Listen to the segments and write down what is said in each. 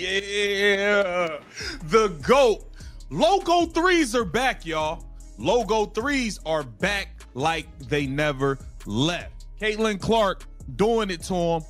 Yeah. The GOAT. Logo threes are back, y'all. Logo threes are back like they never left. Caitlin Clark doing it to him.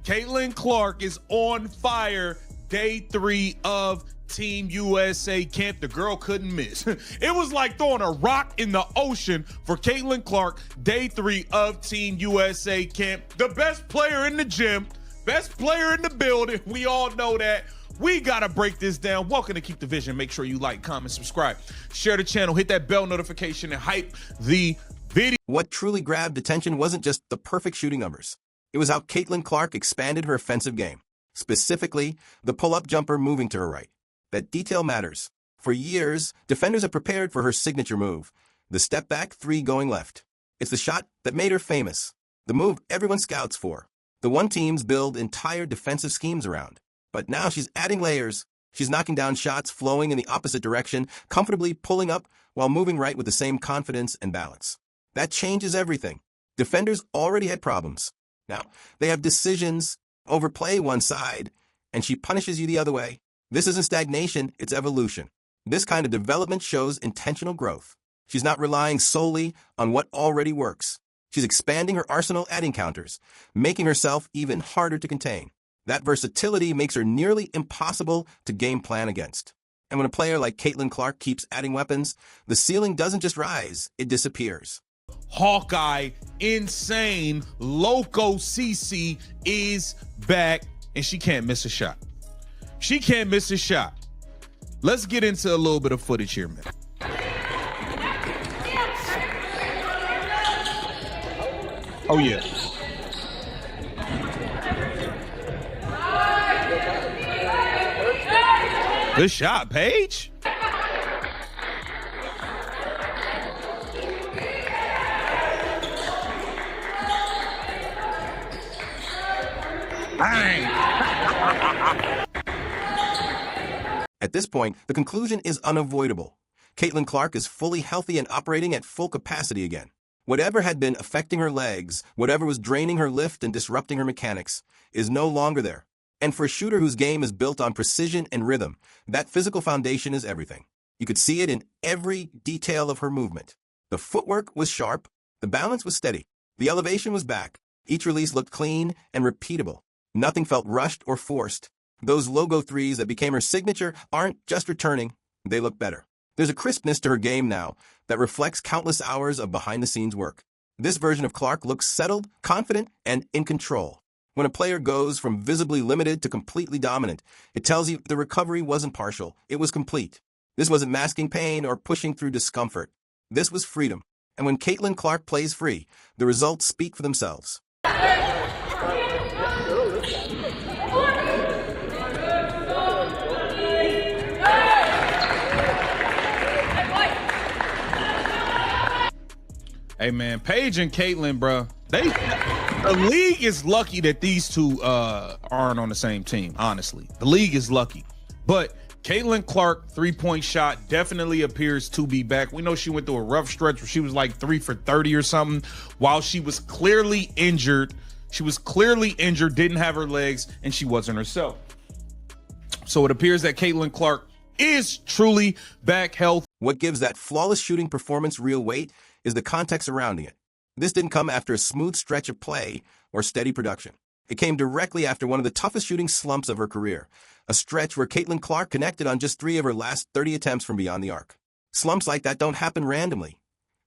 Caitlin Clark is on fire. Day 3 of Team USA camp. The girl couldn't miss. It was like throwing a rock in the ocean for Caitlin Clark. Day 3 of Team USA camp. The best player in the gym. Best player in the building. We all know that. We got to break this down. Welcome to Keep the Vision. Make sure you like, comment, subscribe, share the channel, hit that bell notification, and hype the video. What truly grabbed attention wasn't just the perfect shooting numbers. It was how Caitlin Clark expanded her offensive game. Specifically, the pull-up jumper moving to her right. That detail matters. For years, defenders have prepared for her signature move, the step-back 3 going left. It's the shot that made her famous, the move everyone scouts for, the one teams build entire defensive schemes around. But now she's adding layers. She's knocking down shots flowing in the opposite direction, comfortably pulling up while moving right with the same confidence and balance. That changes everything. Defenders already had problems. Now, they have decisions, overplay one side, and she punishes you the other way. This isn't stagnation, it's evolution. This kind of development shows intentional growth. She's not relying solely on what already works. She's expanding her arsenal, adding counters, making herself even harder to contain. That versatility makes her nearly impossible to game plan against. And when a player like Caitlin Clark keeps adding weapons, the ceiling doesn't just rise, it disappears. Hawkeye, insane, Loco CC is back, and she can't miss a shot. She can't miss a shot. Let's get into a little bit of footage here, man. Oh, yeah. Good shot, Paige. Bang. At this point, the conclusion is unavoidable. Caitlin Clark is fully healthy and operating at full capacity again. Whatever had been affecting her legs, whatever was draining her lift and disrupting her mechanics, is no longer there. And for a shooter whose game is built on precision and rhythm, that physical foundation is everything. You could see it in every detail of her movement. The footwork was sharp, the balance was steady, the elevation was back. Each release looked clean and repeatable. Nothing felt rushed or forced. Those logo threes that became her signature aren't just returning, they look better. There's a crispness to her game now that reflects countless hours of behind-the-scenes work. This version of Clark looks settled, confident, and in control. When a player goes from visibly limited to completely dominant, it tells you the recovery wasn't partial, it was complete. This wasn't masking pain or pushing through discomfort. This was freedom. And when Caitlin Clark plays free, the results speak for themselves. Hey, man, Paige and Caitlin, bro, the league is lucky that these two aren't on the same team, honestly. The league is lucky. But Caitlin Clark, three-point shot, definitely appears to be back. We know she went through a rough stretch where she was like 3 for 30 or something while she was clearly injured. She was clearly injured, didn't have her legs, and she wasn't herself. So it appears that Caitlin Clark is truly back healthy. What gives that flawless shooting performance real weight is the context surrounding it. This didn't come after a smooth stretch of play or steady production. It came directly after one of the toughest shooting slumps of her career, a stretch where Caitlin Clark connected on just 3 of her last 30 attempts from beyond the arc. Slumps like that don't happen randomly,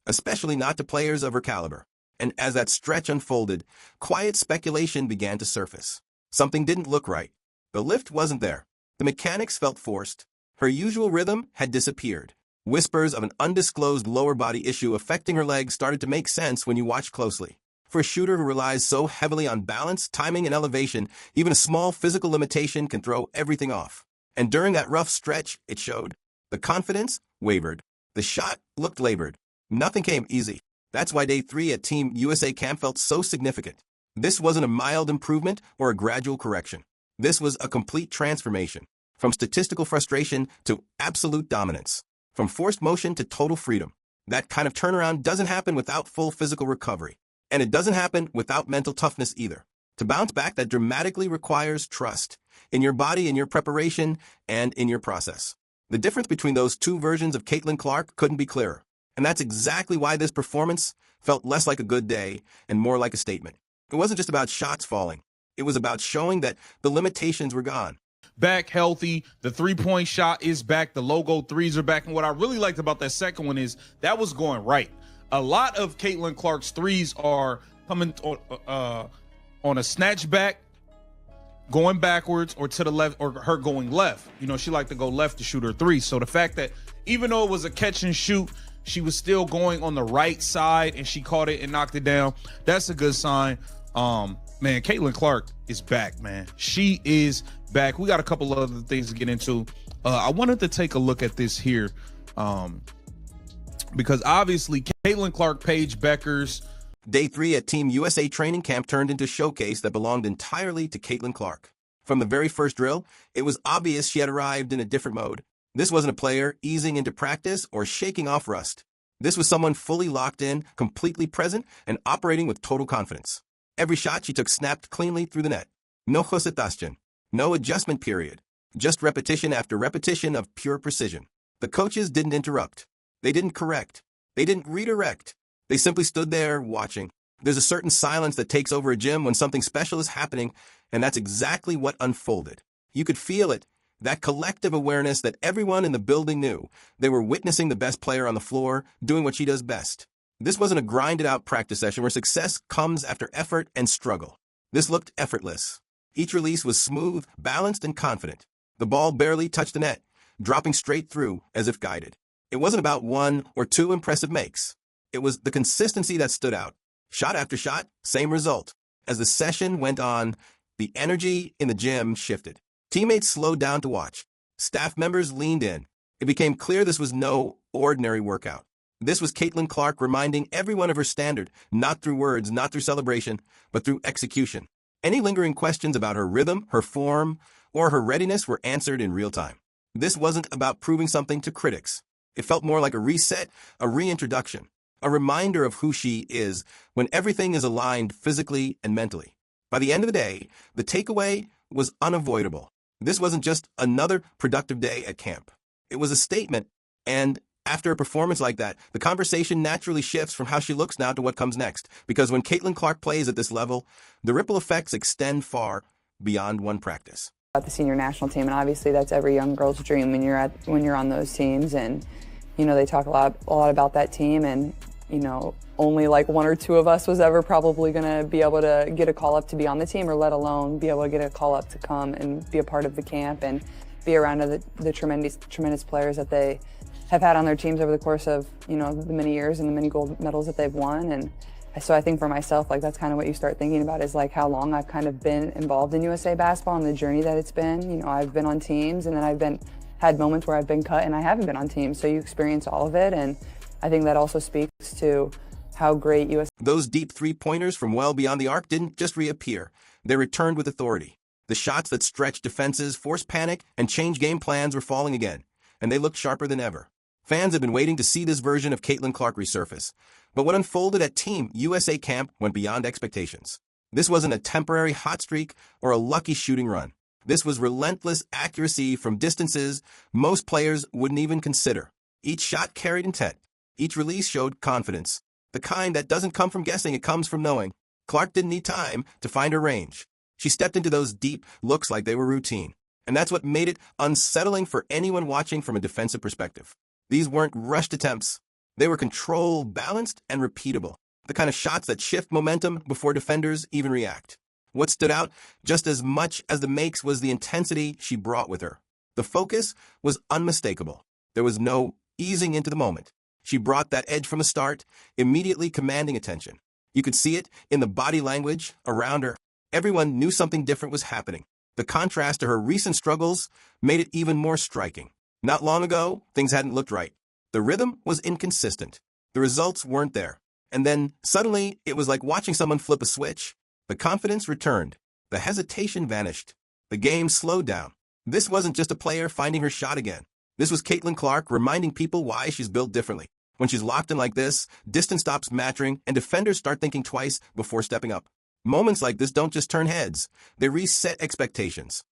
especially not to players of her caliber. And as that stretch unfolded, quiet speculation began to surface. Something didn't look right. The lift wasn't there. The mechanics felt forced. Her usual rhythm had disappeared. Whispers of an undisclosed lower body issue affecting her legs started to make sense when you watched closely. For a shooter who relies so heavily on balance, timing, and elevation, even a small physical limitation can throw everything off. And during that rough stretch, it showed. The confidence wavered. The shot looked labored. Nothing came easy. That's why Day 3 at Team USA camp felt so significant. This wasn't a mild improvement or a gradual correction. This was a complete transformation, from statistical frustration to absolute dominance. From forced motion to total freedom. That kind of turnaround doesn't happen without full physical recovery. And it doesn't happen without mental toughness either. To bounce back, that dramatically requires trust in your body, in your preparation, and in your process. The difference between those two versions of Caitlin Clark couldn't be clearer. And that's exactly why this performance felt less like a good day and more like a statement. It wasn't just about shots falling. It was about showing that the limitations were gone. Back healthy, the three-point shot is back, the logo threes are back. And what I really liked about that second one is that was going right. A lot of Caitlin Clark's threes are coming on a snatch back, going backwards, or to the left, or her going left. You know, she liked to go left to shoot her three. So the fact that even though it was a catch and shoot, she was still going on the right side and she caught it and knocked it down. That's a good sign. Man, Caitlin Clark is back, man. She is back. We got a couple of other things to get into. I wanted to take a look at this here because obviously Caitlin Clark, Paige Bueckers. Day 3 at Team USA training camp turned into a showcase that belonged entirely to Caitlin Clark. From the very first drill, it was obvious she had arrived in a different mode. This wasn't a player easing into practice or shaking off rust. This was someone fully locked in, completely present, and operating with total confidence. Every shot she took snapped cleanly through the net. No hesitation, no adjustment period, just repetition after repetition of pure precision. The coaches didn't interrupt. They didn't correct. They didn't redirect. They simply stood there watching. There's a certain silence that takes over a gym when something special is happening, and that's exactly what unfolded. You could feel it, that collective awareness that everyone in the building knew. They were witnessing the best player on the floor, doing what she does best. This wasn't a grinded-out practice session where success comes after effort and struggle. This looked effortless. Each release was smooth, balanced, and confident. The ball barely touched the net, dropping straight through as if guided. It wasn't about one or two impressive makes. It was the consistency that stood out. Shot after shot, same result. As the session went on, the energy in the gym shifted. Teammates slowed down to watch. Staff members leaned in. It became clear this was no ordinary workout. This was Caitlin Clark reminding everyone of her standard, not through words, not through celebration, but through execution. Any lingering questions about her rhythm, her form, or her readiness were answered in real time. This wasn't about proving something to critics. It felt more like a reset, a reintroduction, a reminder of who she is when everything is aligned physically and mentally. By the end of the day, the takeaway was unavoidable. This wasn't just another productive day at camp. It was a statement, and after a performance like that, the conversation naturally shifts from how she looks now to what comes next, because when Caitlin Clark plays at this level, the ripple effects extend far beyond one practice. About the senior national team, and obviously that's every young girl's dream when you're on those teams, and you know they talk a lot about that team, and you know only like one or two of us was ever probably going to be able to get a call up to be on the team, or let alone be able to get a call up to come and be a part of the camp and be around the tremendous players that they have had on their teams over the course of, you know, the many years and the many gold medals that they've won. And so I think for myself, like that's kind of what you start thinking about is like how long I've kind of been involved in USA basketball and the journey that it's been. You know, I've been on teams, and then had moments where I've been cut and I haven't been on teams. So you experience all of it, and I think that also speaks to how great USA. Those deep three-pointers from well beyond the arc didn't just reappear. They returned with authority. The shots that stretched defenses, forced panic, and changed game plans were falling again, and they looked sharper than ever. Fans had been waiting to see this version of Caitlin Clark resurface, but what unfolded at Team USA camp went beyond expectations. This wasn't a temporary hot streak or a lucky shooting run. This was relentless accuracy from distances most players wouldn't even consider. Each shot carried intent. Each release showed confidence. The kind that doesn't come from guessing, it comes from knowing. Clark didn't need time to find her range. She stepped into those deep looks like they were routine. And that's what made it unsettling for anyone watching from a defensive perspective. These weren't rushed attempts. They were controlled, balanced, and repeatable. The kind of shots that shift momentum before defenders even react. What stood out just as much as the makes was the intensity she brought with her. The focus was unmistakable. There was no easing into the moment. She brought that edge from the start, immediately commanding attention. You could see it in the body language around her. Everyone knew something different was happening. The contrast to her recent struggles made it even more striking. Not long ago, things hadn't looked right. The rhythm was inconsistent. The results weren't there. And then, suddenly, it was like watching someone flip a switch. The confidence returned. The hesitation vanished. The game slowed down. This wasn't just a player finding her shot again. This was Caitlin Clark reminding people why she's built differently. When she's locked in like this, distance stops mattering, and defenders start thinking twice before stepping up. Moments like this don't just turn heads, they reset expectations.